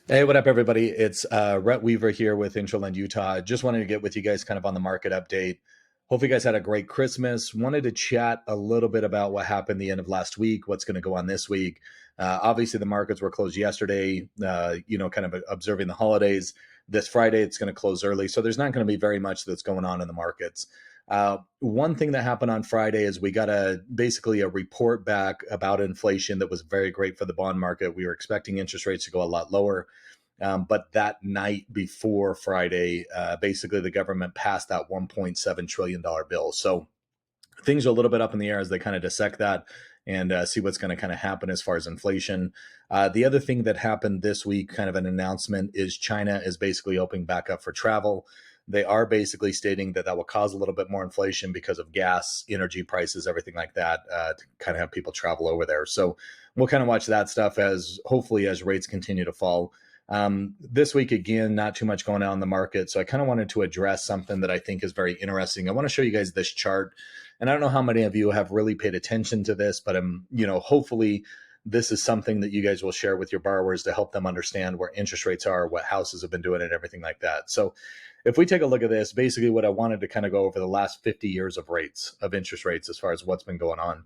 Hey, what up, everybody? It's Rhett Weaver here with Intraland Utah. Just wanted to get with you guys kind of on the market update. Hope you guys had a great Christmas. Wanted to chat a little bit about what happened the end of last week, what's going to go on this week. Obviously, the markets were closed yesterday, kind of observing the holidays. This Friday, it's going to close early. So there's not going to be very much that's going on in the markets. One thing that happened on Friday is we got basically a report back about inflation that was very great for the bond market. We were expecting interest rates to go a lot lower. But that night before Friday, basically the government passed that $1.7 trillion bill. So things are a little bit up in the air as they kind of dissect that and see what's going to kind of happen as far as inflation. The other thing that happened this week, kind of an announcement, is China is basically opening back up for travel. They are basically stating that that will cause a little bit more inflation because of gas, energy prices, everything like that, to kind of have people travel over there. So we'll kind of watch that stuff as hopefully as rates continue to fall. This week, again, not too much going on in the market. So I kind of wanted to address something that I think is very interesting. I want to show you guys this chart. And I don't know how many of you have really paid attention to this, but hopefully this is something that you guys will share with your borrowers to help them understand where interest rates are, what houses have been doing, and everything like that. So if we take a look at this, basically what I wanted to kind of go over the last 50 years of rates, of interest rates, as far as what's been going on.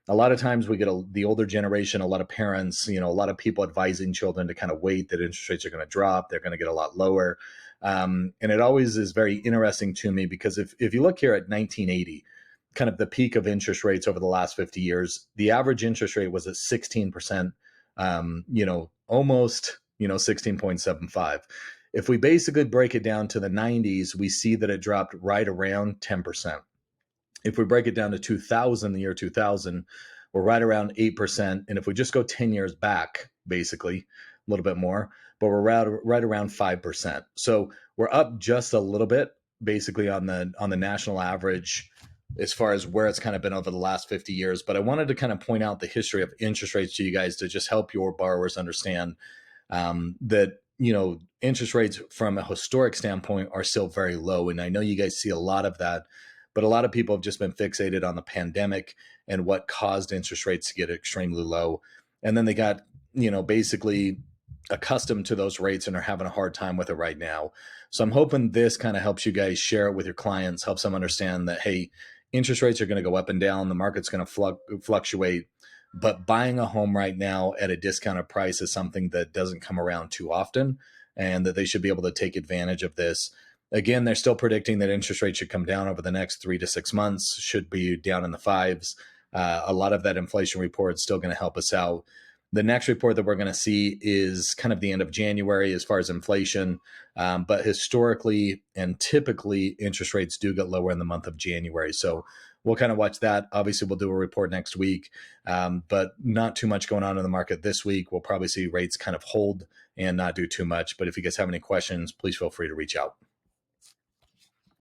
A lot of times we get the older generation, a lot of parents, a lot of people advising children to kind of wait, that interest rates are going to drop, they're going to get a lot lower. And it always is very interesting to me because if you look here at 1980, kind of the peak of interest rates over the last 50 years, the average interest rate was at 16%, almost, 16.75. If we basically break it down to the 90s, we see that it dropped right around 10%. If we break it down to 2000, the year 2000, we're right around 8%. And if we just go 10 years back, basically a little bit more, but we're right around 5%. So we're up just a little bit, basically on the national average as far as where it's kind of been over the last 50 years. But I wanted to kind of point out the history of interest rates to you guys to just help your borrowers understand that, interest rates from a historic standpoint are still very low. And I know you guys see a lot of that, but a lot of people have just been fixated on the pandemic and what caused interest rates to get extremely low. And then they got, basically accustomed to those rates and are having a hard time with it right now. So I'm hoping this kind of helps you guys share it with your clients, helps them understand that, hey, interest rates are going to go up and down. The market's going to fluctuate. But buying a home right now at a discounted price is something that doesn't come around too often, and that they should be able to take advantage of this. Again, they're still predicting that interest rates should come down over the next 3 to 6 months, should be down in the fives. A lot of that inflation report is still going to help us out. The next report that we're going to see is kind of the end of January as far as inflation. But historically and typically, interest rates do get lower in the month of January. So we'll kind of watch that. Obviously, we'll do a report next week, but not too much going on in the market this week. We'll probably see rates kind of hold and not do too much. But if you guys have any questions, please feel free to reach out.